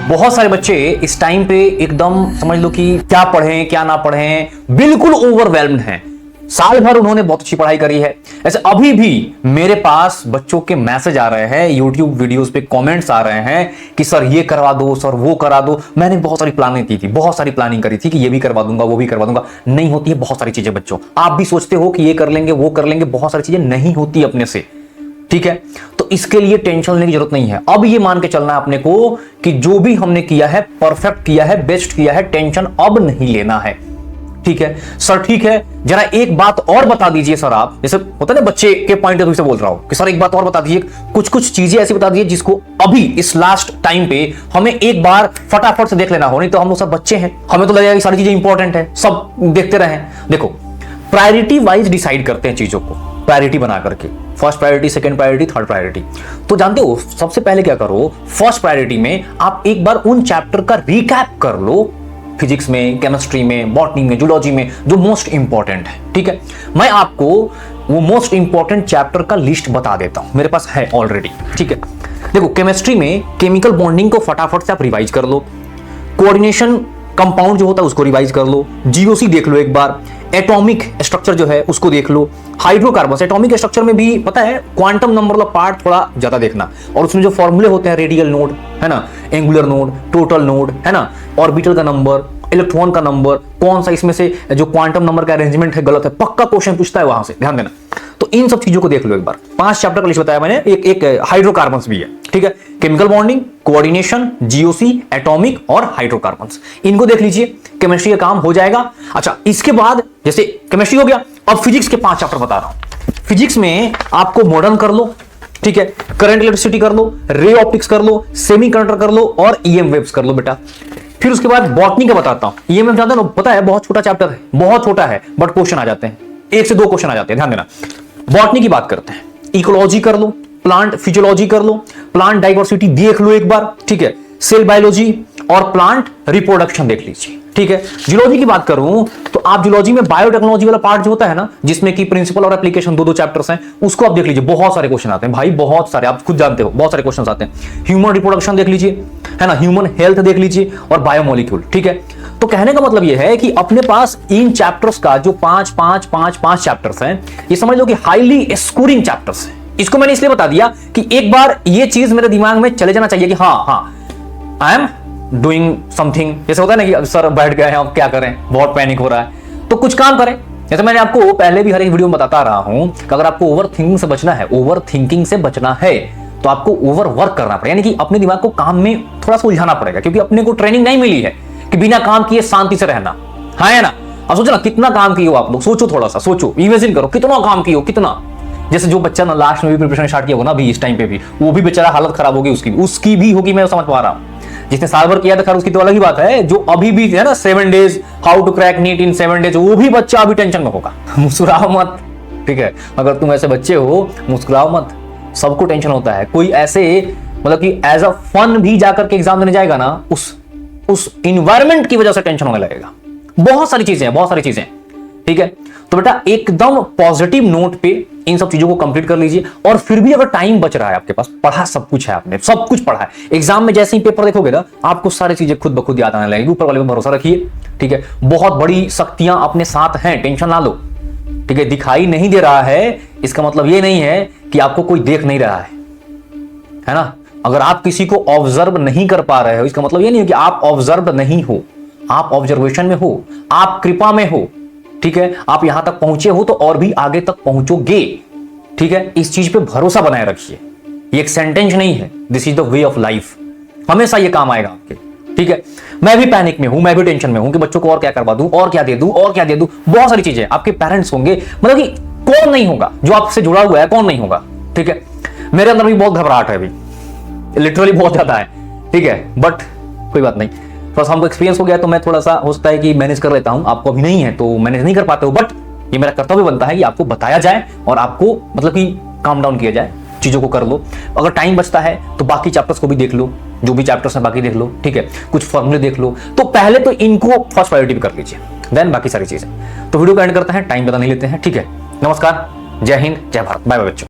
बहुत सारे बच्चे इस टाइम पे एकदम समझ लो कि क्या पढ़ें क्या ना पढ़ें, बिल्कुल ओवरवेल्म्ड हैं। साल भर उन्होंने बहुत अच्छी पढ़ाई करी है। ऐसे अभी भी मेरे पास बच्चों के मैसेज आ रहे हैं, यूट्यूब वीडियोस पे कमेंट्स आ रहे हैं कि सर ये करवा दो, सर वो करा दो। मैंने बहुत सारी प्लानिंग की थी, बहुत सारी प्लानिंग करी थी कि ये भी करवा दूंगा वो भी करवा दूंगा। नहीं होती है बहुत सारी चीजें बच्चों। आप भी सोचते हो कि ये कर लेंगे वो कर लेंगे, बहुत सारी चीजें नहीं होती अपने से। ठीक है, तो इसके लिए टेंशन लेने की जरूरत नहीं है। अब ये मान के चलना है अपने को कि जो भी हमने किया है परफेक्ट किया है, बेस्ट किया है, टेंशन अब नहीं लेना है। ठीक है सर, ठीक है, जरा एक बात और बता दीजिए सर। आप जैसे होता है ना बच्चे के पॉइंट ऑफ व्यू से बोल रहा हूं कि सर एक बात और बता दीजिए, कुछ कुछ चीजें ऐसी बता दीजिए जिसको अभी इस लास्ट टाइम पे हमें एक बार फटाफट से देख लेना हो। नहीं तो हम लोग सब बच्चे हैं, हमें तो लगेगा कि सारी चीजें इंपॉर्टेंट है, सब देखते रहें। देखो, प्रायोरिटी वाइज डिसाइड करते हैं चीजों को, प्रायोरिटी बना करके, first priority, second priority, third priority. तो जानते हो सबसे पहले क्या करो, फर्स्ट प्रायोरिटी में आप एक बार उन चैप्टर का रिकैप कर लो, फिजिक्स में, केमिस्ट्री में, बॉटनी में, जूलॉजी में, जो मोस्ट इंपॉर्टेंट है। ठीक है, मैं आपको वो मोस्ट इंपॉर्टेंट चैप्टर का लिस्ट बता देता हूं, मेरे पास है ऑलरेडी। ठीक है, देखो केमिस्ट्री में केमिकल बॉन्डिंग को फटाफट से आप रिवाइज कर लो, कोऑर्डिनेशन कंपाउंड जो होता है उसको रिवाइज कर लो, जीओसी देख लो एक बार, एटॉमिक स्ट्रक्चर जो है उसको देख लो, हाइड्रोकार्बन। एटॉमिक स्ट्रक्चर में भी पता है क्वांटम नंबर वाला पार्ट थोड़ा ज्यादा देखना, और उसमें जो फॉर्मूले होते हैं, रेडियल नोड है ना, एंगुलर नोड, टोटल नोड है ना, ऑर्बिटल का नंबर, इलेक्ट्रॉन का नंबर, कौन सा इसमें से जो क्वांटम नंबर का अरेंजमेंट है गलत है, पक्का क्वेश्चन पूछता है वहां से, ध्यान देना। तो इन सब चीजों को देख लो एक बार। 5 चैप्टर का लिस्ट बताया मैंने, एक हाइड्रोकार्बन्स भी है। ठीक है, chemical bonding, coordination, GOC, atomic और हाइड्रोकार्बन्स, इनको देख लीजिए, केमिस्ट्री का काम हो जाएगा। अच्छा, इसके बाद जैसे केमिस्ट्री हो गया, अब फिजिक्स के 5 चैप्टर बता रहा हूं। फिजिक्स में आपको मॉडर्न कर लो, ठीक है, करंट इलेक्ट्रिसिटी कर लो, रे ऑप्टिक्स कर लो, सेमीकंडक्टर कर लो और ईएम वेव्स कर लो बेटा। फिर उसके बाद बॉटनी का बताता हूं। ईएमएफ जानते हो, पता है बहुत छोटा चैप्टर है, बहुत छोटा है, बट क्वेश्चन आ जाते हैं, 1 से 2 क्वेश्चन आ जाते हैं, ध्यान देना। बॉटनी की बात करते हैं, इकोलॉजी कर लो, प्लांट फिजियोलॉजी कर लो, प्लांट डाइवर्सिटी देख लो एक बार। ठीक है, सेल बायोलॉजी और प्लांट रिप्रोडक्शन देख लीजिए। ठीक है, जूलॉजी की बात करूं तो आप जूलॉजी में बायोटेक्नोलॉजी वाला पार्ट जो होता है ना, जिसमें कि प्रिंसिपल और एप्लीकेशन 2-2 चैप्टर्स हैं, उसको आप देख लीजिए। बहुत सारे क्वेश्चन आते हैं भाई, बहुत सारे, आप खुद जानते हो बहुत सारे क्वेश्चन आते हैं। ह्यूमन रिप्रोडक्शन देख लीजिए, है ना, ह्यूमन हेल्थ देख लीजिए और बायोमोलिक्यूल। ठीक है, तो कहने का मतलब यह है कि अपने पास इन चैप्टर्स का जो 5 चैप्टर्स हैं, ये समझ लो कि हाईली स्कोरिंग चैप्टर्स हैं। इसको मैंने इसलिए बता दिया कि एक बार ये चीज मेरे दिमाग में चले जाना चाहिए कि हाँ आई एम डूइंग समथिंग। जैसे होता है ना कि सर बैठ गए हैं, अब क्या करें, बहुत पैनिक हो रहा है, तो कुछ काम करें। जैसे मैंने आपको पहले भी हर एक वीडियो में बताता रहा हूं कि अगर आपको ओवर थिंकिंग से बचना है, तो आपको ओवर वर्क करना पड़ेगा, यानी कि अपने दिमाग को काम में थोड़ा सा उलझाना पड़ेगा, क्योंकि अपने को ट्रेनिंग नहीं मिली है कि बिना काम किए शांति से रहना। हाँ है ना, अब सोचो ना कितना काम किए हो आप लोग, सोचो, थोड़ा सा सोचो, इमेजिन करो कितना काम किए हो, कितना। जैसे जो बच्चा ना लास्ट में भी प्रिपरेशन स्टार्ट किया होगा ना अभी इस टाइम पे भी, वो भी बेचारा हालत खराब होगी, उसकी भी होगी, मैं समझ पा रहा हूं। जिसने साल भर किया था खैर उसकी तो अलग ही बात है, जो अभी भी है ना 7 days how to crack NEET in 7 days, वो भी बच्चा अभी टेंशन में होगा। मुस्कुराओ मत, ठीक है, अगर तुम ऐसे बच्चे हो मुस्कुराओ मत, सबको टेंशन होता है। कोई ऐसे मतलब कि एज अ फन भी जाकर के एग्जाम देने जाएगा ना, उस इन्वायरमेंट की वजह से टेंशन होने लगेगा। बहुत सारी चीजें, ठीक है। तो बेटा एकदम पॉजिटिव नोट पे इन सब चीजों को कंप्लीट कर लीजिए, और फिर भी अगर टाइम बच रहा है आपके पास, पढ़ा सब कुछ है, आपने सब कुछ पढ़ा है, एग्जाम में जैसे ही पेपर देखोगे ना, आपको सारी चीजें खुद ब खुद याद आने लगेगी। ऊपर वाले पे भरोसा रखिए, ठीक है। बहुत बड़ी शक्तियां अपने साथ हैं, टेंशन ना लो, ठीक है। दिखाई नहीं दे रहा है इसका मतलब ये नहीं है कि आपको कोई देख नहीं रहा है ना। अगर आप किसी को ऑब्जर्व नहीं कर पा रहे हो, इसका मतलब ये नहीं है कि आप ऑब्जर्व नहीं हो, आप ऑब्जर्वेशन में हो, आप कृपा में हो, ठीक है। आप यहां तक पहुंचे हो तो और भी आगे तक पहुंचोगे, ठीक है। इस चीज पे भरोसा बनाए रखिए। ये एक सेंटेंस नहीं है, this is the way of life. हमेशा ये काम आएगा आपके, ठीक है। मैं भी पैनिक में हूं, मैं भी टेंशन में हूं कि बच्चों को और क्या करवा दूं, और क्या दे दूं, और क्या दे दूं, बहुत सारी चीजें। आपके पेरेंट्स होंगे, मतलब कि कौन नहीं होगा जो आपसे जुड़ा हुआ है, कौन नहीं होगा, ठीक है। मेरे अंदर भी बहुत घबराहट है अभी, लिटरली बहुत ज्यादा है, ठीक है। बट कोई बात नहीं, बस हमको एक्सपीरियंस हो गया तो मैं थोड़ा सा हो सकता है कि मैनेज कर लेता हूं। आपको अभी नहीं है तो मैनेज नहीं कर पाते हो, बट ये मेरा कर्तव्य बनता है कि आपको बताया जाए और आपको मतलब कि काम डाउन किया जाए, चीजों को कर लो। अगर टाइम बचता है तो बाकी चैप्टर्स को भी देख लो, जो भी चैप्टर्स हैं बाकी देख लो, ठीक है। कुछ फॉर्मूले देख लो। तो पहले तो इनको फर्स्ट प्रायोरिटी पे कर लीजिए, देन बाकी सारी चीजें। तो वीडियो को एंड करते हैं, टाइम ज्यादा नहीं लेते हैं, ठीक है। नमस्कार, जय हिंद, जय भारत, बाय बाय बच्चों।